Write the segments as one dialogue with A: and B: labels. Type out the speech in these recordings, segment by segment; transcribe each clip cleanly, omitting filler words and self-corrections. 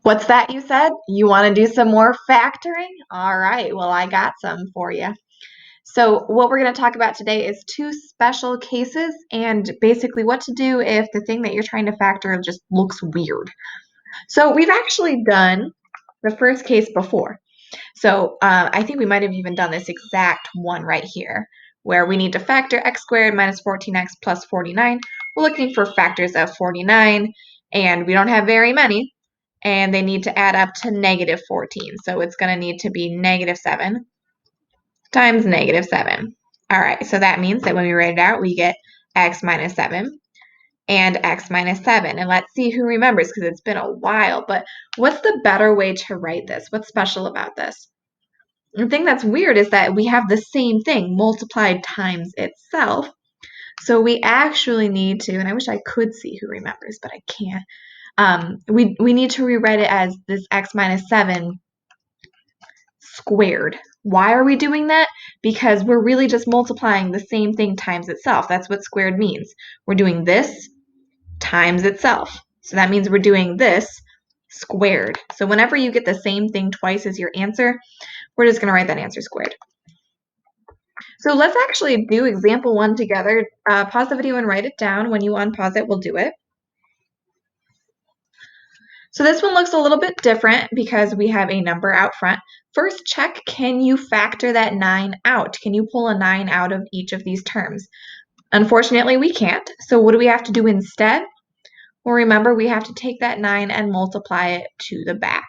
A: What's that you said? You want to do some more factoring? All right, well, I got some for you. So, what we're going to talk about today is two special cases and basically what to do if the thing that you're trying to factor just looks weird. So, we've actually done the first case before. So, I think we might have even done this exact one right here, where we need to factor x squared minus 14x plus 49. We're looking for factors of 49, and we don't have very many, and they need to add up to negative 14. So it's going to need to be negative 7 times negative 7. All right, so that means that when we write it out, we get x minus 7 and x minus 7. And let's see who remembers because it's been a while. But what's the better way to write this? What's special about this? The thing that's weird is that we have the same thing multiplied times itself. So we actually need to, and I wish I could see who remembers, but I can't. We need to rewrite it as this x minus 7 squared. Why are we doing that? Because we're really just multiplying the same thing times itself. That's what squared means. We're doing this times itself. So that means we're doing this squared. So whenever you get the same thing twice as your answer, we're just going to write that answer squared. So let's actually do example 1 together. Pause the video and write it down. When you unpause it, we'll do it. So this one looks a little bit different because we have a number out front. First, check, can you factor that 9 out? Can you pull a 9 out of each of these terms? Unfortunately, we can't. So what do we have to do instead? Well, remember, we have to take that 9 and multiply it to the back.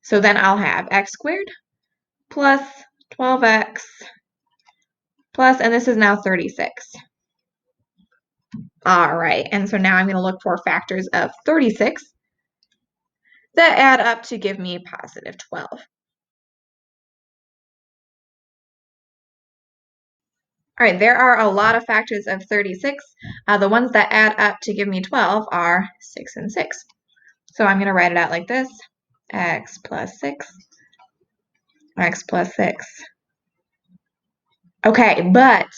A: So then I'll have x squared plus 12x plus, and this is now 36. All right, and so now I'm going to look for factors of 36 that add up to give me positive 12. All right, there are a lot of factors of 36. The ones that add up to give me 12 are 6 and 6. So I'm going to write it out like this, x plus 6, x plus 6. Okay, but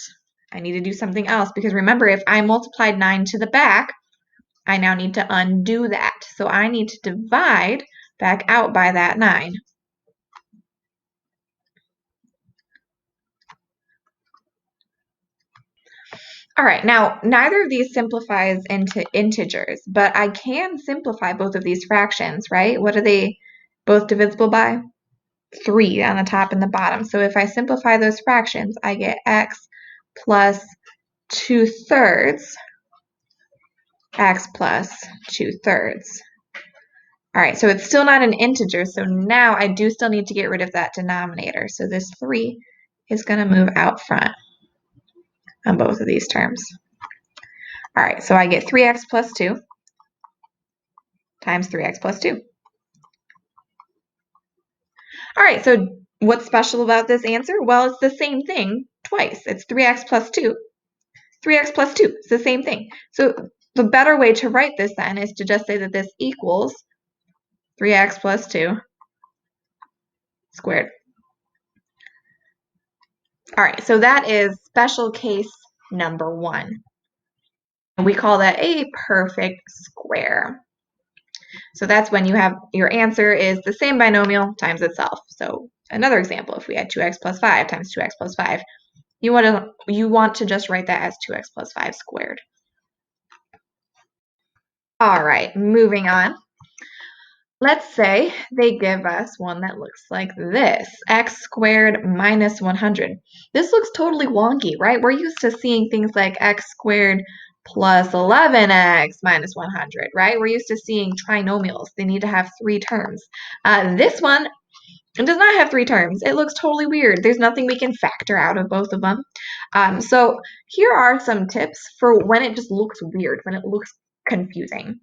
A: I need to do something else because remember, if I multiplied 9 to the back, I now need to undo that. So I need to divide back out by that 9. All right, now neither of these simplifies into integers, but I can simplify both of these fractions, right? What are they both divisible by? 3 on the top and the bottom. So if I simplify those fractions, I get x plus 2/3, x plus 2/3. All right, so it's still not an integer, so now I do still need to get rid of that denominator. So this 3 is going to move out front on both of these terms. All right, so I get 3x plus 2 times 3x plus 2. All right, so what's special about this answer? Well, it's the same thing twice. It's 3x plus 2. 3x plus 2. It's the same thing. So the better way to write this then is to just say that this equals 3x plus 2 squared. All right, so that is special case number 1. And we call that a perfect square. So that's when you have your answer is the same binomial times itself. So another example, if we had 2x plus 5 times 2x plus 5, you want to just write that as 2x plus 5 squared. All right, moving on. Let's say they give us one that looks like this, x squared minus 100. This looks totally wonky, right? We're used to seeing things like x squared plus 11x minus 100, right? We're used to seeing trinomials. They need to have 3 terms. This one does not have 3 terms. It looks totally weird. There's nothing we can factor out of both of them. So here are some tips for when it just looks weird, when it looks confusing.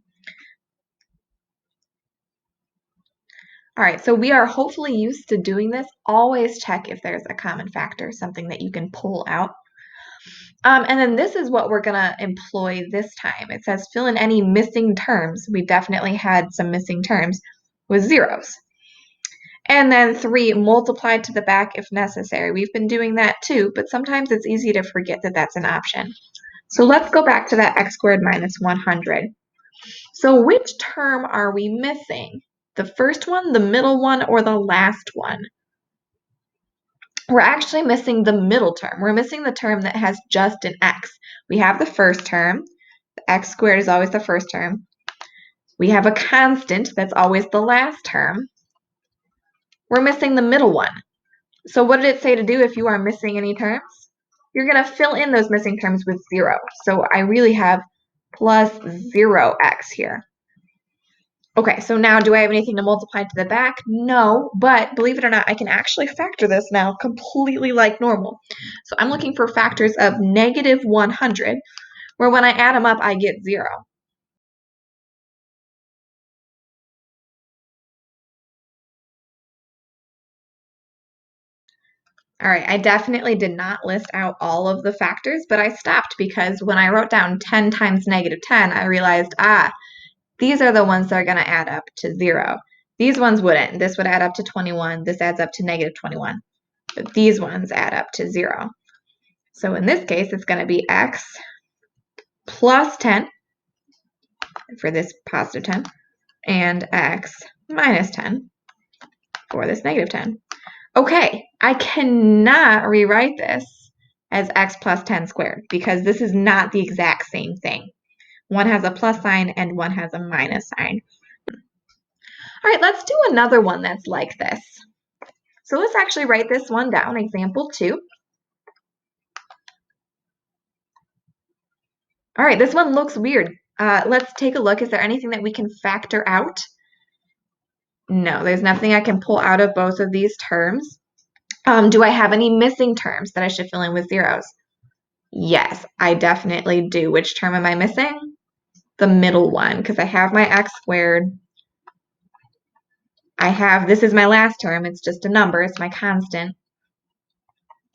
A: All right, so we are hopefully used to doing this. Always check if there's a common factor, something that you can pull out. And then this is what we're going to employ this time. It says fill in any missing terms. We definitely had some missing terms with zeros. And then 3, multiplied to the back if necessary. We've been doing that too, but sometimes it's easy to forget that that's an option. So let's go back to that x squared minus 100. So which term are we missing? The first one, the middle one, or the last one? We're actually missing the middle term. We're missing the term that has just an x. We have the first term. The x squared is always the first term. We have a constant that's always the last term. We're missing the middle one. So what did it say to do if you are missing any terms? You're going to fill in those missing terms with 0. So I really have plus 0x here. Okay, so now do I have anything to multiply to the back? No, but believe it or not, I can actually factor this now completely like normal. So I'm looking for factors of negative 100, where when I add them up, I get 0. All right, I definitely did not list out all of the factors, but I stopped because when I wrote down 10 times negative 10, I realized, these are the ones that are going to add up to 0. These ones wouldn't. This would add up to 21. This adds up to negative 21. But these ones add up to 0. So in this case, it's going to be x plus 10 for this positive 10 and x minus 10 for this negative 10. Okay, I cannot rewrite this as x plus 10 squared because this is not the exact same thing. One has a plus sign and one has a minus sign. All right, let's do another one that's like this. So let's actually write this one down, example 2. All right, this one looks weird. Let's take a look. Is there anything that we can factor out? No, there's nothing I can pull out of both of these terms. Do I have any missing terms that I should fill in with zeros? Yes, I definitely do. Which term am I missing? The middle one, because I have my x squared. This is my last term. It's just a number. It's my constant.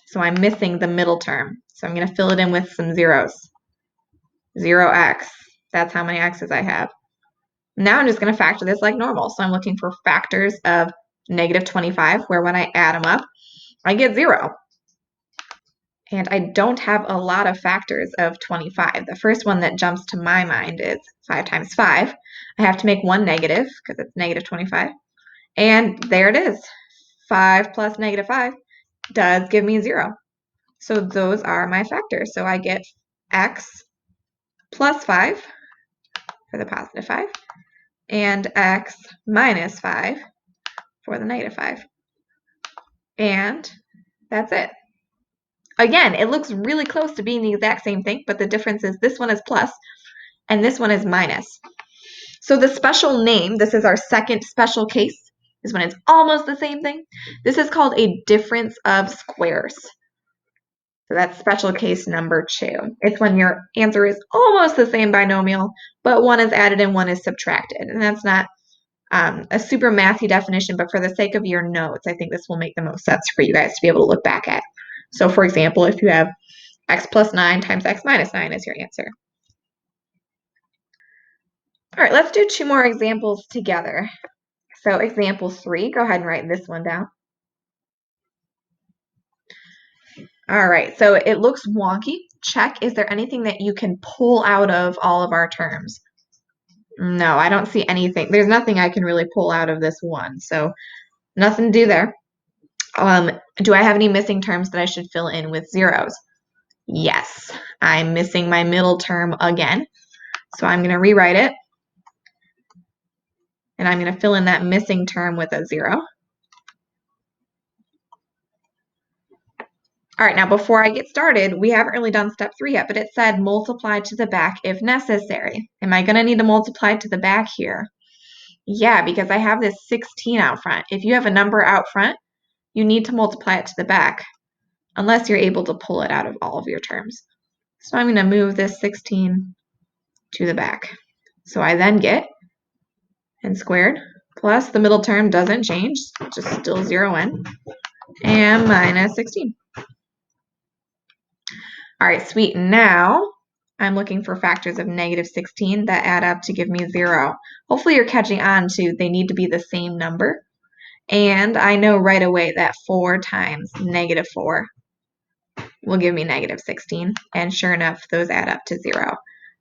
A: So I'm missing the middle term. So I'm going to fill it in with some zeros. 0x. That's how many x's I have. Now I'm just going to factor this like normal. So I'm looking for factors of negative 25, where when I add them up, I get 0. And I don't have a lot of factors of 25. The first one that jumps to my mind is 5 times 5. I have to make one negative because it's negative 25. And there it is. 5 plus negative 5 does give me 0. So those are my factors. So I get x plus 5 for the positive 5 and x minus 5 for the negative 5. And that's it. Again, it looks really close to being the exact same thing, but the difference is this one is plus and this one is minus. So the special name, this is our second special case, is when it's almost the same thing. This is called a difference of squares. So that's special case number 2. It's when your answer is almost the same binomial, but one is added and one is subtracted. And that's not a super mathy definition, but for the sake of your notes, I think this will make the most sense for you guys to be able to look back at. So for example, if you have x plus 9 times x minus 9 as your answer. All right, let's do 2 more examples together. So example 3, go ahead and write this one down. All right, so it looks wonky. Check, is there anything that you can pull out of all of our terms? No, I don't see anything. There's nothing I can really pull out of this one, so nothing to do there. Do I have any missing terms that I should fill in with zeros? Yes, I'm missing my middle term again. So I'm going to rewrite it. And I'm going to fill in that missing term with a 0. All right, now before I get started, we haven't really done step 3 yet, but it said multiply to the back if necessary. Am I going to need to multiply to the back here? Yeah, because I have this 16 out front. If you have a number out front, you need to multiply it to the back, unless you're able to pull it out of all of your terms. So I'm going to move this 16 to the back. So I then get n squared plus the middle term doesn't change, just still 0n, and minus 16. All right, sweet. Now I'm looking for factors of negative 16 that add up to give me 0. Hopefully you're catching on to they need to be the same number. And I know right away that 4 times negative 4 will give me negative 16. And sure enough, those add up to 0.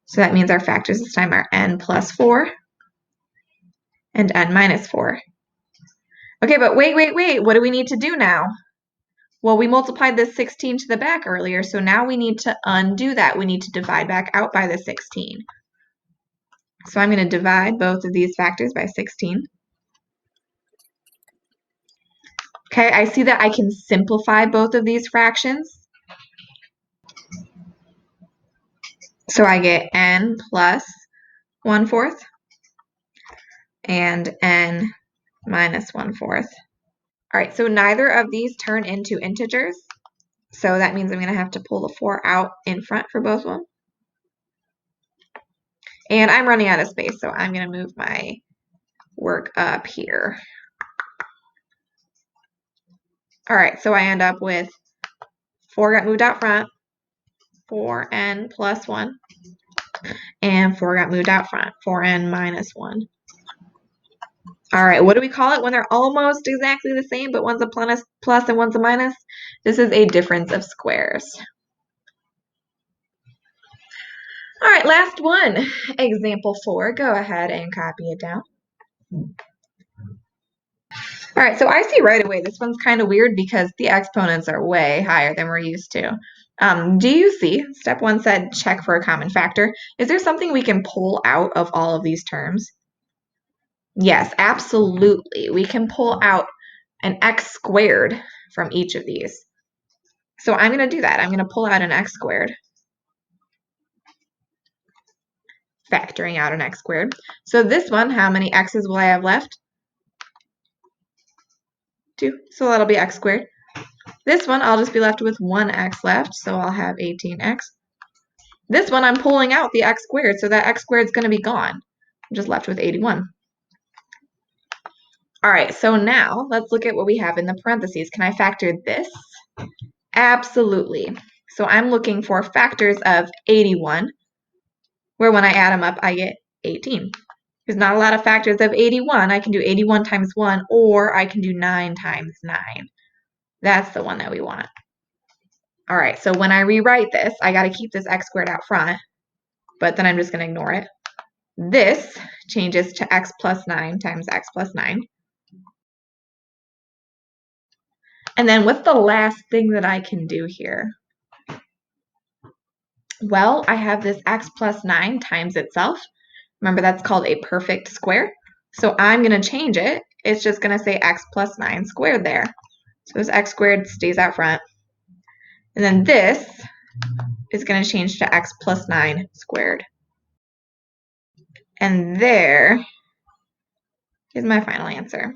A: So that means our factors this time are n plus 4 and n minus 4. Okay, but wait. What do we need to do now? Well, we multiplied this 16 to the back earlier, so now we need to undo that. We need to divide back out by the 16. So I'm going to divide both of these factors by 16. Okay, I see that I can simplify both of these fractions. So I get n plus 1/4 and n minus 1/4. All right, so neither of these turn into integers. So that means I'm going to have to pull the 4 out in front for both of them. And I'm running out of space, so I'm going to move my work up here. All right, so I end up with 4 got moved out front, 4n plus 1, and 4 got moved out front, 4n minus 1. All right, what do we call it when they're almost exactly the same, but one's a plus and one's a minus? This is a difference of squares. All right, last one. Example 4. Go ahead and copy it down. All right, so I see right away this one's kind of weird because the exponents are way higher than we're used to. Do you see? Step 1 said check for a common factor. Is there something we can pull out of all of these terms? Yes, absolutely. We can pull out an x squared from each of these. So I'm going to do that. I'm going to pull out an x squared. Factoring out an x squared. So this one, how many x's will I have left? 2. So that'll be x squared. This one, I'll just be left with 1x left, so I'll have 18x. This one, I'm pulling out the x squared, so that x squared is going to be gone. I'm just left with 81. All right, so now let's look at what we have in the parentheses. Can I factor this? Absolutely. So I'm looking for factors of 81, where when I add them up, I get 18. There's not a lot of factors of 81. I can do 81 times 1, or I can do 9 times 9. That's the one that we want. All right, so when I rewrite this, I got to keep this x squared out front, but then I'm just going to ignore it. This changes to x plus 9 times x plus 9. And then what's the last thing that I can do here? Well, I have this x plus 9 times itself. Remember, that's called a perfect square. So I'm going to change it. It's just going to say x plus 9 squared there. So this x squared stays out front. And then this is going to change to x plus 9 squared. And there is my final answer.